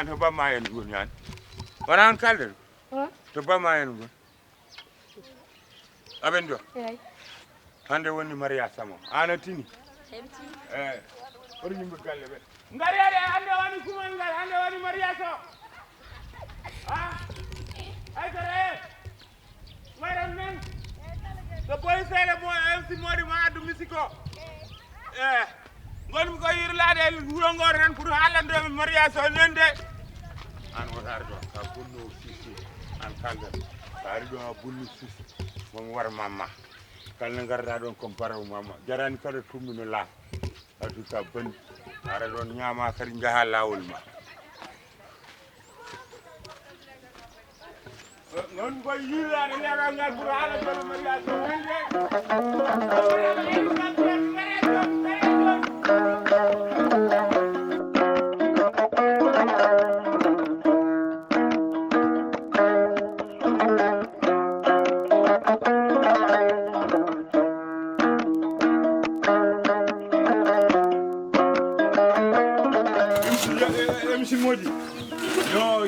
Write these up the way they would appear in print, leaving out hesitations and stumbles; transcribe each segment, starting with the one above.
To ba ma yen gun yan waran kalder to ba ma yen gun abendo hande woni Maria Samo ana tini ori nyimbe galle be ngari ade hande woni kuman ngal hande woni Maria So ay tare maram men to boy sele mo MC modi ma adu misiko ngol ko yirlade wuro ngor nan pour halande Maria So nende an wotar do ka bunno sisi an kalder bari do bunno sisi mo war mama kal na garda don compare mama jarani kala tumino la adu ka ban ara don nyama kari ngaha lawol ma non boy yirlade lewa ngal pour halande Maria So nende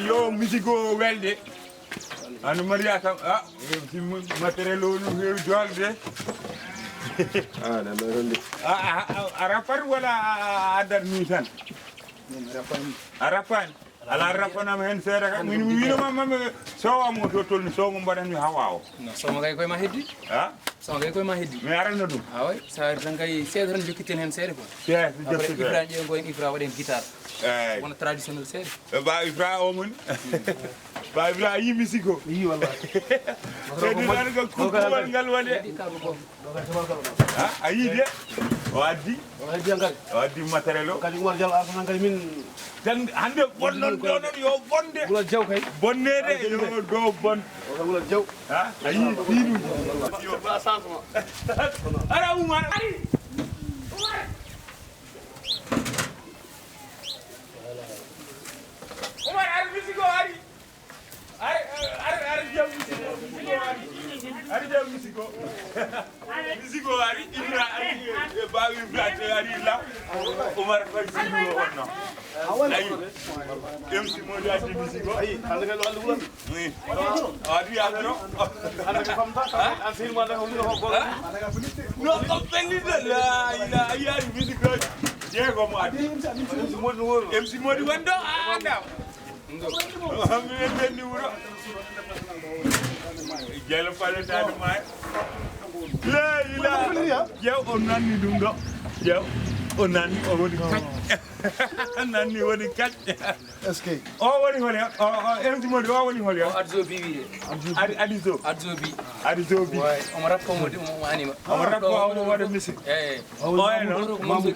yo musico welde anu Maria Sam matériel o no heewi dolde da ronde arafan wala adar ni tan arafan ala rafanam hen seeda ka min wiino mamma sowa mo to tolni sowo mbaɗani hawa o no somo kay koye ma heddi somo kay koye ma heddi mi aranno ɗum way sa tan kay seeɗa tan jokkiten hen seeɗa ko après Ibra ƴeew en Ibra waɗen guitare wona traditionnel seeɗa ba Ibra o mun ba Ibra yi musico yi wallahi seedi tan ko kuwal ngal waɗe a yi de o addi matériel o kadi Oumar Diallo artan kadi min tan hande bonnon ɗo noon yo bonde Wula Diaw kay bonnede yo do bon Wula Diaw a yi fiinuji yo ba changement ara Oumar ari Oumar ar musico ari ari jaw musico musico ari Ibra ari ba Ibra te ari la Oumar war no ay MC Modi adi musigo ay hande kay wallu wulan oui adi adro hande kay famta an sir ma dafa ko gol no ko penni de la ila ay musigo jego mo adi MC Modi wando anda mi benni wuro jelo fale tadu may la ila jew on nanni dum do jew on nanni o woni kaj nanni woni kaj est-ce que o woni holi o MC Modi o woni holi Adzo bibi. adizo Adzo bi. adizo bi Ouais, on rap ko modi mo anima. o rap ko o wada musique o no mamzo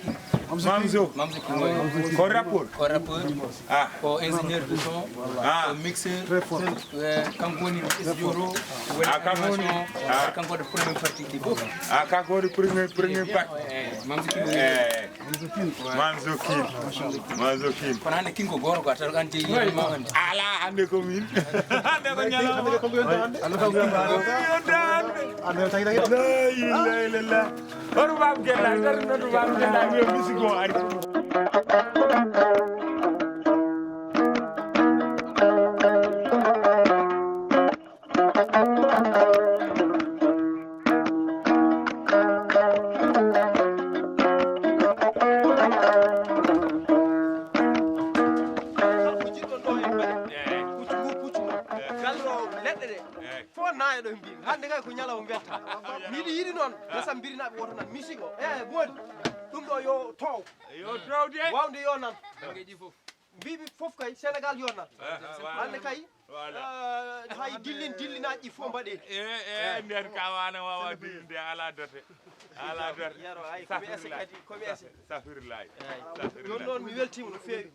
ko rapport Ko rappeur, ah ko ingénieur de son, Ah. ko mixeur, kankoni studio, kankoni. kanko de première partie qui bof. ah ka ko premier part mamzo kin Kono hande kinko goro ko atar ante yi ma hande. ala ande ko min ande ko nyala ko be hande ande ko ande tay day la ilaha illallah oru bab gella dar no bab gella mi musigo ari hande kay ko nyalaw betta yiɗi noon gasam birinaɓe woto nan musique o Modi ɗum ɗo yo tow yo tawde wawde yo nan Bangeji fof. mbiɓe foof kay Sénégal yo nan hande kay hay dillinaji fof mbaɗe nder kawana wawa dinde ala dote yaro ay komi ese kadi komi ese safirlay joni noon mi weltima no fewi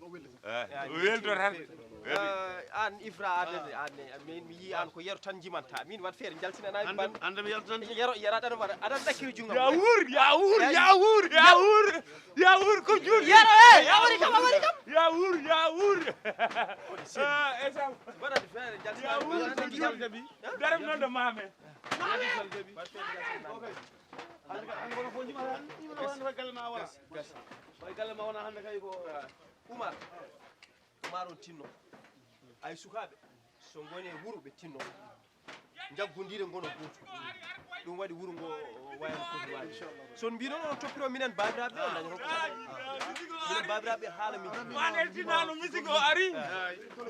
welto tan an Ifra adede min mi yi an ko yero tan jimanta min wat feere jaltinanaɓe ban ande mi yaltan yero yeraɗan waɗa aɗan ɗakkiri junggam ya wur ko jur yero awari kam ya wur waɗade feere jaltinaɓe daram non de mame hande ko fo jima tan ima wona galle ma wala way galle ma wona hande kay ko Oumar on tinno ay sukaɓe so goni e wuuro ɓe tinno jaggondire gono goto ɗum waɗi wuuro ngo wayno foti wawi son mbi noon on toppiro minen babiraɓe on daña minen babiraɓe haala min manel tinano musique o ari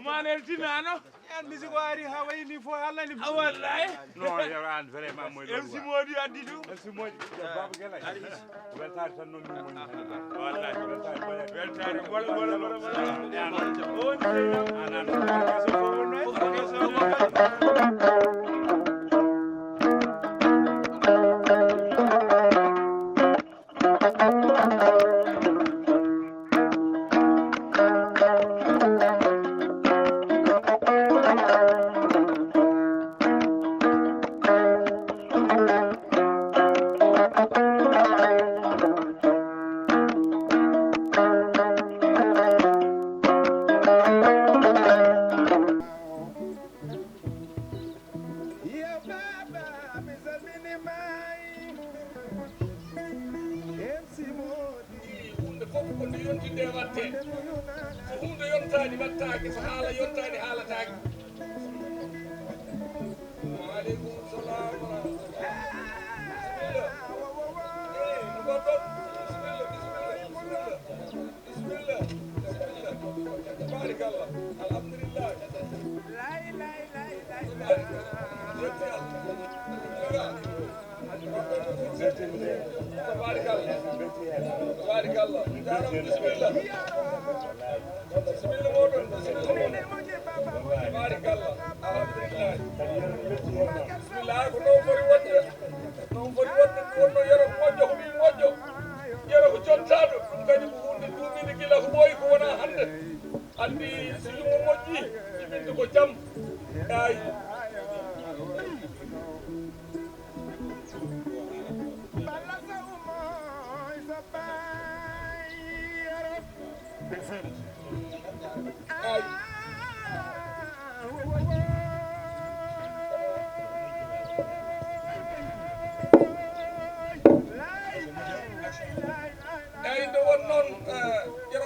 manel tinano en musique o ari ha wayni fo haalani wallahi non yo an vraiment moy MC Modi addi du MC Modi baba gelay weltare tan non min woni wallahi weltare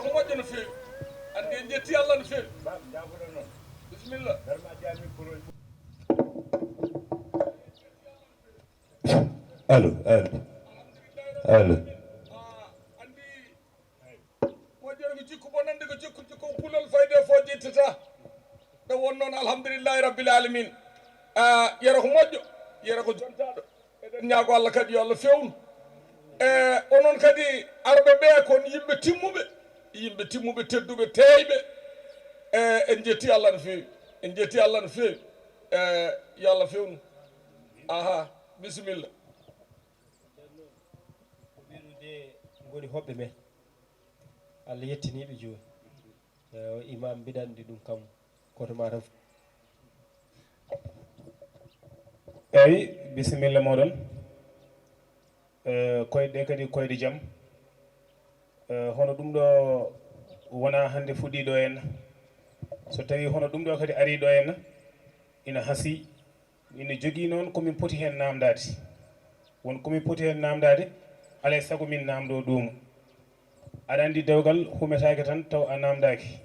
ko moƴƴo no feewi andi en jetti Allah no feewi bisimilla allo andi moƴƴere ko jikku bonande ko jikku ko pulol fayde fo jettata ɗo won noon alhamdulillahi rabbil alamin yera ko moƴƴo yera ko jontaɗo eɗen ñaago Allah kadi yo Allah fewnu onon kadi arɓe ɓe kon yimɓe timmuɓe tedduɓe teeyɓe en jetti Allah no feewi en jetti Allah no feewi yo Allah fewnu aha bisimilla wirude goni hoɓɓe men Allah yettiniɓe joni imam mbiɗanɗi ɗum kam koto ma tan eyyi bisimilla moɗon koyɗe kadi koyɗe jaam hono ɗum ɗo wona hande fuɗɗiɗo henna so tawi hono ɗum ɗo kadi ariɗo henna ina haasi ina jogui noon komin poti hen namdade won komin poti hen namdade alay saago min namdo ɗum aɗa andi dewgal humetake tan taw a namdaki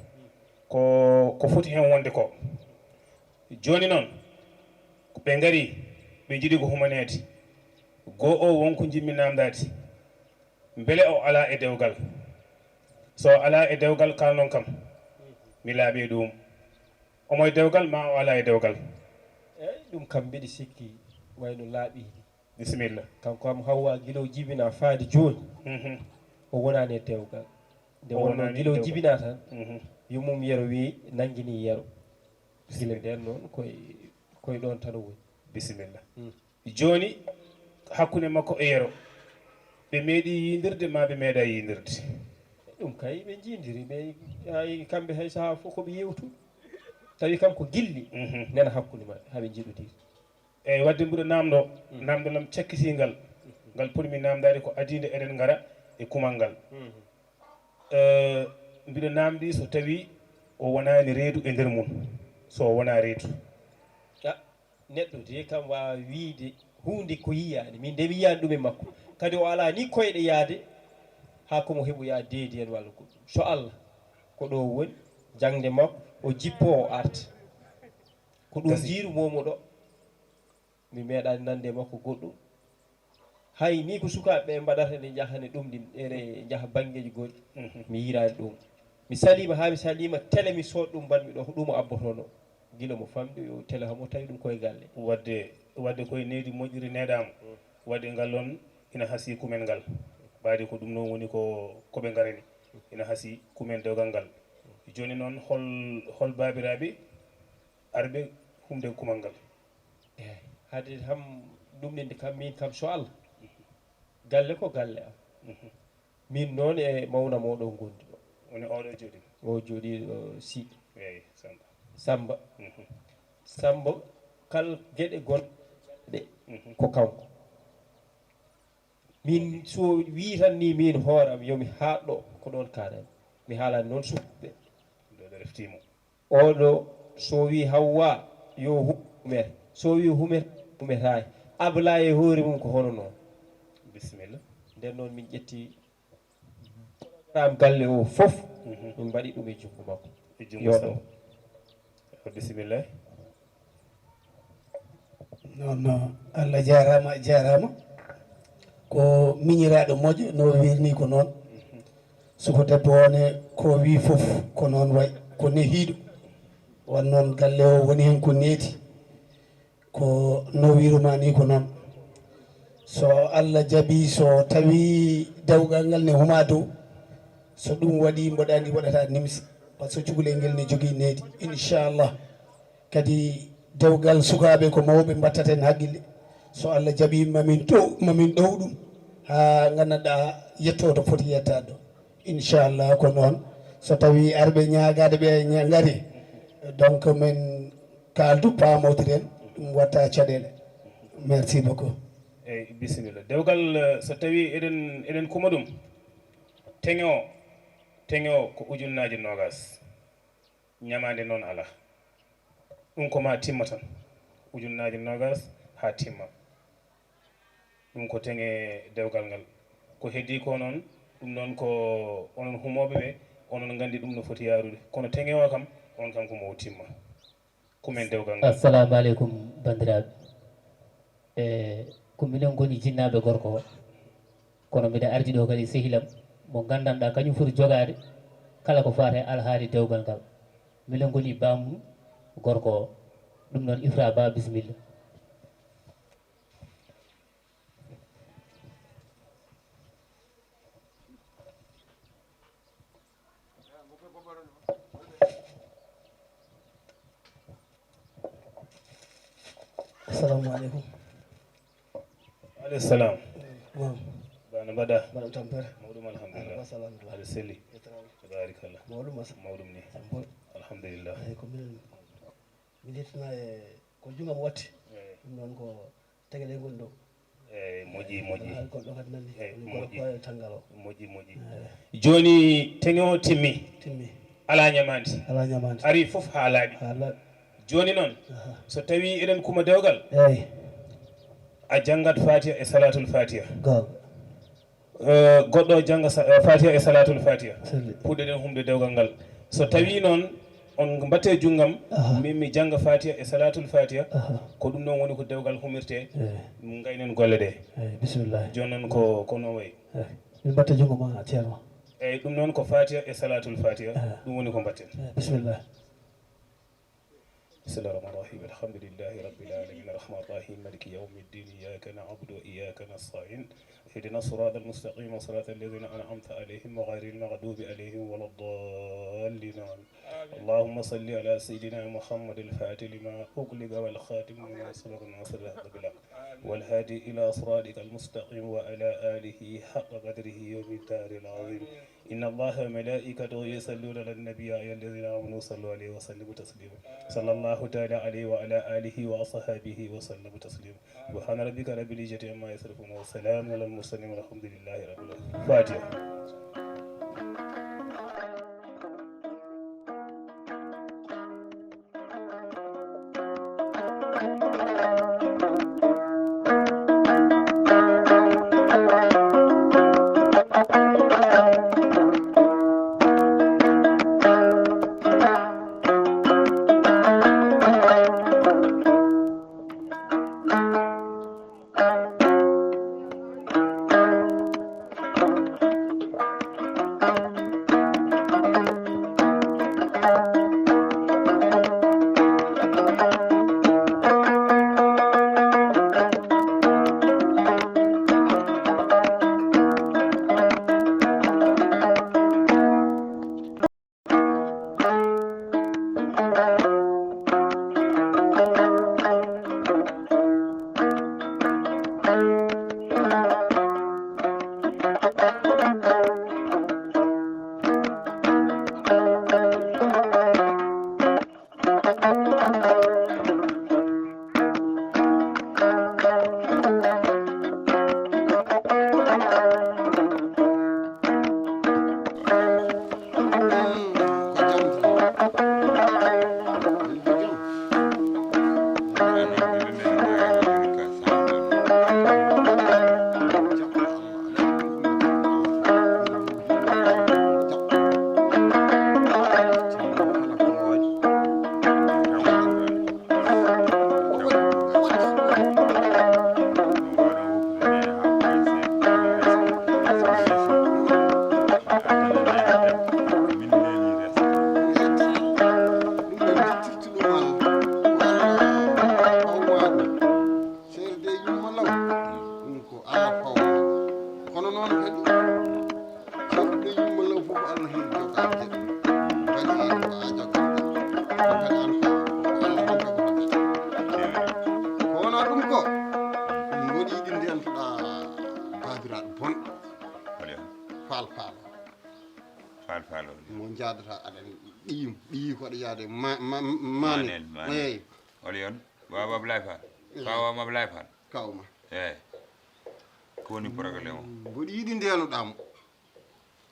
ko foti hen wonde ko joni noon ɓe gaari ɓe jiiɗi ko humanede go o wonko jimmi namdade beele o ala e dewgal so ala e dewgal kalnon kam mi laaɓi ɗum omo e dewgal ma o ala e dewgal eyyi ɗum kam mbiɗi sikki wayno laaɓi bisimilla kanko kam hawwa guilo jibina faade joni o wonani e dewgal nde wonno guilo jibina tan yumum yero wi nanguini yero guila nden noon koye ɗon tan o woni bisimilla joni hakkude makko e yero ɓe meeɗi yidirde ma ɓe meeɗa yidirde ɗum kay ɓe jindiri ɓe hay kamɓe hay saaha fof koɓe yewtu tawi kam ko gilli nena hakkude maɓɓe haaɓe jiɗodiri eyyi wadde mbiɗo namdo namdolam cakkitigal ngal poɗmi namdade ko adide eɗen gara e kumal ngal mbiɗo namdi so tawi o wonani reedu e nder mum so wona reedu neɗɗo de kam wawa wiide hunde ko yiyani min nde mi yiyani ɗum e makko kadi o ala ni koyɗe yaade ha komo heɓoya deedi en walla goɗɗum so Allah ko ɗo woni jangde makko o jippo o arta ko ɗum jiirumomo ɗo mi meeɗani nande makko goɗɗum hay ni ko sukaɓeɓe mbaɗata nde jahane ɗum ɗi ene jaaha banggueji goɗɗi mi yirani ɗum mi salima ha mi salima télé mi sood ɗum mbanmi ɗo ko ɗum o abbotono guila mo famɗi yo télé hamo tawi ɗum koye galle wadde koye neydi moƴƴiri neɗama wadde ngal on ina haasi kumen ngal baadi ko ɗum noon woni koɓe garani ina haasi kumen dewgal ngal joni noon hol babiraɓe arɓe humde kumal ngal eyyi haade ham ɗumɗinde kam min kam so Allah galle ko galle am min noon e mawna moɗo gondi ɗo woni oɗo jooɗi o jooɗi ɗo si eyyi samba kal gueɗe gonɗe ko kanko min so wi tan ni min hooram yomi haɗɗo ko ɗon kaɗani mi haalani noon suɓɓe ɗo reftimo oɗo so wi Hawwa yo humer so wi humetani abla e hoore mum ko hono noon bisimilla nden noon min ƴetti ram galle o foof min mbaɗi ɗum e jungo makko yoɗo bisimilla noon Allah jarama ko miñiraɗo moƴƴo no wirni ko noon soko debbo one ko wi foof ko noon way ko nehiɗo wan noon galle o woni hen ko neeti ko no wiruma ni ko noon so Allah jaaɓi so tawi dewgal ngal ne huma dow so ɗum waɗi mboɗani waɗata nimsi par ce que cukalel ngel ne jogui needi inchallah kadi dewgal sukaɓe ko mawɓe mbattaten haqqille so Allah jaaɓi mamin ɗow ɗum ha gandanɗa yetto foti yettade ɗo inchallah ko noon so tawi arɓe ñagade ɓe gaari donc min kaldu pamotiren ɗum watta caɗele merci beaucoup eyyi bisimilla dewgal so tawi eɗen kuma ɗum teŋe o ko ujunnaje nogas ñamade noon ala ɗum ko ma timma tan ujunnaje nogas ha timma ɗum ko teŋe dewgal ngal ko heddi ko noon ɗum noon ko onon humoɓe ɓe onon nganndi ɗum no foti yaarude kono teŋewo kam on kanko mo timma kumen dewgal ngal. assalamu aleykum banndiraaɓe ko minen ngoni jinnaaɓe gorko o kono mbiɗa ardi ɗo kadi sehilam mo nganndanɗaa kañum foti jogaade kala ko faate alhaali dewgal ngal minen ngoni baamu gorko o ɗum noon Ifra Ba bisimilla. assalamu aleykum. aleykum salam. waaw bana mbaɗa mbaɗa tampere mawɗum alhamdulillah alhamdulillah aɗa selli tabarikallah mawɗum masa mawɗum ni sampol alhamdulillah eyi ko minen mi yettana e ko jungam watti ɗum noon ko tegeɗe ngoni ɗo eyi moƴƴi goɗɗo kadi nani moƴƴi koye tanggal o moƴƴi joni teŋe o timmi ala ñamandi ala ñamandi ari fof ha laaɓi joni noon so tawi eɗen kuma dewgal eyi a janggat fatiha e salatul fatiha gonga goɗɗo janga fatiha e salatul fatiha selli puɗɗeɗen humde dewgal ngal so tawi noon on mbatte junggam min mi janga fatiha e salatul fatiha ko ɗum noon woni ko dewgal humirte gaynen golle ɗe eyi bisimillah joni noon ko noon wayi min mbatta jungo ma ceerno eyyi ɗum noon ko fatiha e salatul fatiha ɗum woni ko mbatten bisimillah بسم الله الرحمن الرحيم الحمد لله رب العالمين الرحمن الرحيم مالك يوم الدين إياك نعبد وإياك نستعين اهدنا الصراط المستقيم صراط الذين أنعمت عليهم وغير المغضوب عليهم ولا الضالين اللهم صل على سيدنا محمد الفاتح لما أغلق والخاتم لما سبق الناصر الحق بالحق والهادي إلى صراطك المستقيم وعلى آله حق قدره ومقداره العظيم إن الله وملائكته يصلون على النبي يا الذين آمنوا صلوا عليه وسلموا تسليما صلى الله تعالى عليه وعلى آله وأصحابه وسلم تسليما سبحان ربك رب العزة عما يصفون وسلام على المرسلين والحمد لله رب العالمين. فاتحة.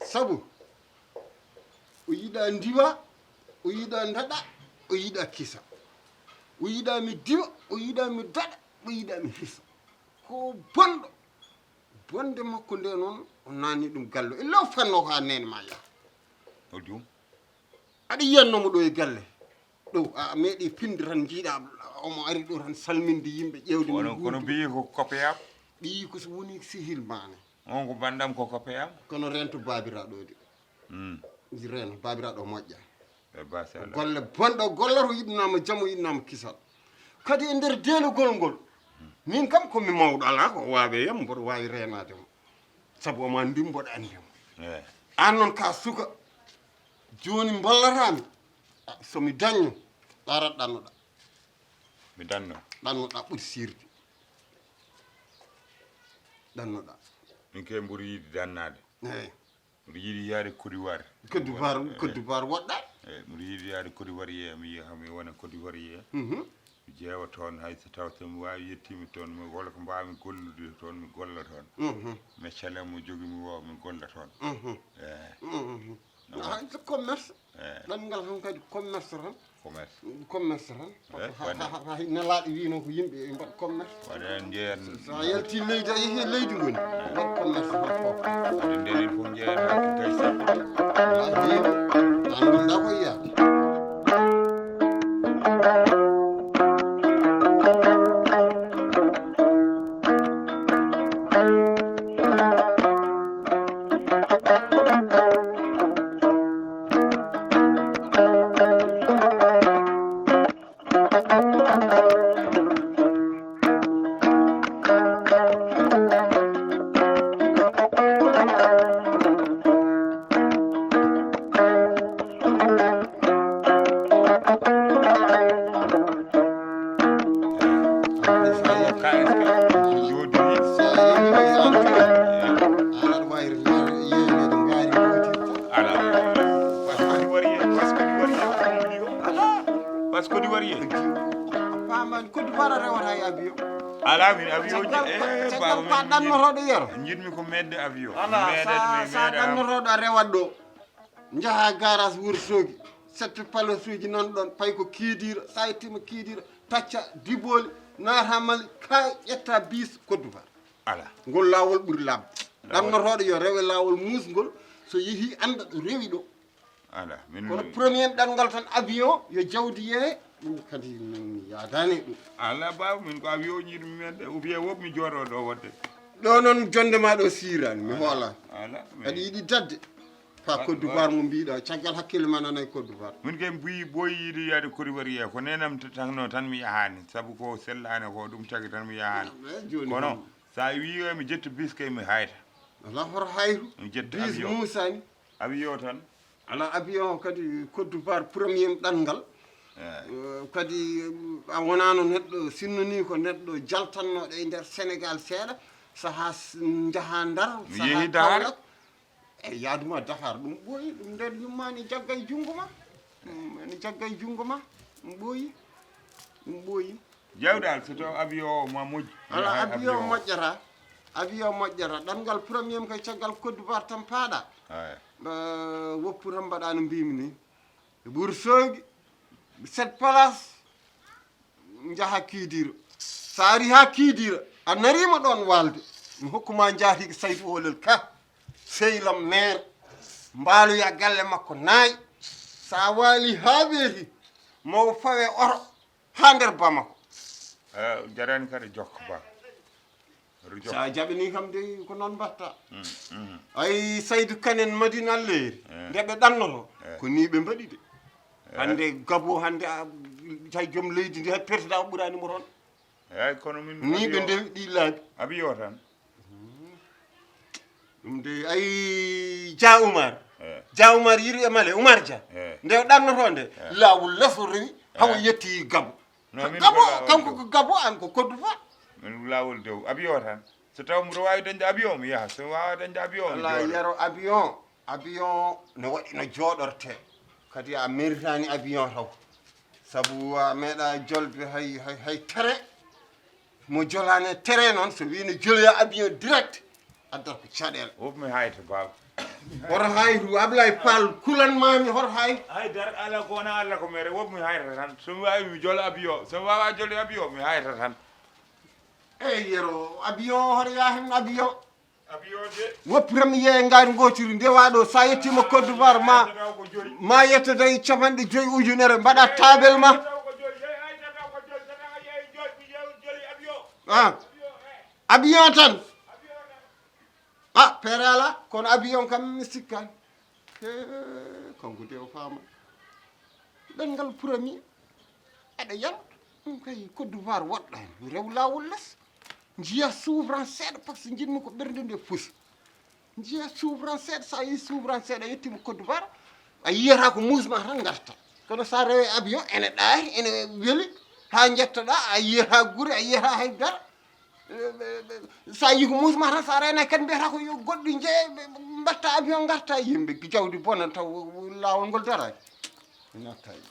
sabu o yiɗa ndiwa o yiɗa daɗa o yiɗa kisa o yiɗa mi diwa o yiɗa mi daɗa o yiɗa mi hisa ko bonɗo bonde makko nde noon o nani ɗum gallo e law fanno ko ha nene ma yaha o jum aɗa yiyannomo ɗo e galle ɗo a meeɗi pinde tan jiiɗa omo ari ɗo tan salminde yimɓe ƴewde kono mbiyi ko coppeyam ɓiyi ko so woni sihil mane on ko bandam ko coppeyam kono rento babiraɗo de reno babiraɗo moƴƴa e basala golle bonɗo gollata yiɗnama jaam o yiɗnama kisal kadi e nder deelugol ngol min kam komi mawɗo ala ko wawe yam mboɗo wawi renademo saabu omo andimo mboɗo andimo an noon ka suka joni ballatami somi daño ɗarat ɗannoɗa mi danno ɗannoɗa ɓuuri sirde ɗannoɗa min ke ɓuuri yiide dannade eyyi mbiɗa yiiɗi yaade Côte d'Ivoire Côte d'Ivoire woɗɗa eyyi mbiɗa yiiɗi yaade Côte d'Ivoire yiya mi yiiha mi wona Côte d'Ivoire yiya mi ƴeewa toon hay so taw somi wawi yettimi toon mi wala ko mbawmi gollude toon mi golla toon mi calem mo jogui mi wo mi golla toon eyyi commerce ɗanngal tan kadi commerce tan commerce tan hay nelaɗo wino ko yimɓe mbaɗa commerce waɗa jeeyan sa yalti leydi a yeehi leydi goni mbaɗa commerce waɗa ndenen fof jeeyata gay sappo an gonɗa ko yiya jiɗmi ko medde avion sa ɗannotoɗo a rewat ɗo jaaha garage Wourossogui sette palace uji nan ɗon pay ko kiidira sa yettima kiidira tacca diboli naata Mali ka ƴetta bis Côte d'Ivoire ala ngol lawol ɓuuri labde ɗannotoɗo yo rewe lawol musgol so yeehi anda ɗo rewi ɗo ala kono premier ɗanngal tan avion yo jawdi yee ɗum kadi min yadani ɗum ala baw min ko avion jiɗmi medde ou bien woɓ mi jooɗo ɗo wadde ɗo noon jonde ma ɗo sirani mi hoolani ala aɗa yiiɗi dadde fa Côte d'Ivoire mo mbiɗa caggal hakkille ma nana e Côte d'Ivoire min kay ɓooyi yiide yaade Côte d'Ivoire yiya ko nenam tanno tan mi yahani saabu ko sellani ko ɗum tagui tan mi yahani kono sa wi mi jetta bis kay mi hayta ala hoto hayru mi jetta bis musani avion tan ala avion kadi Côte d'Ivoire premier ɗanngal kadi a wonano neɗɗo sinnoni ko neɗɗo jaltannoɗo e nder Sénégal seeɗa saha jaaha Ndar mi yeehi Dakar eyyi yaaduma Dakar ɗum ɓooyi ɗum nden yummani jagga e jungo ma ene jagga e jungo ma ɗum ɓooyi jawdal so taw avion o ma moƴƴi ala avion moƴƴata ɗanngal premier koye caggal Côte d'Ivoire tan paaɗa woppu tan mbaɗa no mbimi ni Wourossogui 7 place jaaha Kidira sa ari ha Kidira a narima ɗon walde mi hokkuma jaatigue Sayfu Holel Ka sehlam maire mbaaloya galle makko naayi sa waali ha weeti mawo fawe oto ha nder Bamako jarani kadi jokka ba sa jaɓini kam de ko noon mbatta ay Saydou Kanen Madina Alleri nde ɓe ɗannoto ko ni ɓe mbaɗi de hande Gabo hande hay joom leydi ndi hay président o ɓuranimo toon eyyi kono min ni ɓe ndewi ɗi laabi avion tan ɗum de ay Dia Oumar yiri e Male Oumar Dia nde ɗannoto nde lawol leso rewi hawo yetti Gabo kanko ko Gabo an ko Côte d'Ivoire min lawol dow avion tan so taw mbiɗo wawi dañde avion mi yaha so wawa dañde avion ala yero avion ne waɗi no jooɗorte kadi a méritani avion taw saabu a meeɗa jolde hay tere mo jolani tere noon so wi no joloya avion direct addata ko caɗele wofmi hayta baba hoto haytu Ablaye Fall kulanmami hoto hay haydar ala ko wona Allah ko mere wofmi hayta tan somi wawi mi jola avion somi wawa jolde avion mi hayta tan eyyi yero avion hoto yahen avion wo premier ngaari ngotiri ndewa ɗo sa yettima Côte d'Ivoire ma yettodayi capanɗe 5 ujunere mbaɗa tabel ma avion tan peere ala kono avion kam mi sikkani kanko de o faama ɗenngal premier aɗa yala ɗum kay Côte d'Ivoire woɗɗani rew lawol less jiya souverain seeɗa par ce que jinmi ko ɓernde nde fusi jiya souverain seeɗa sa yi souverain seeɗa a yettima Côte d'Ivoire a yiyata ko musma tan garta kono sa rewe avion ene ɗaari ene weeli ha jettoɗa a yiyata guure a yiyata haydara sa yi ko musma tan sa rena kadi mbiyata ko yo goɗɗo jeeye mbatta avion garta yimɓe jawdi bona taw lawol ngol darani nattayi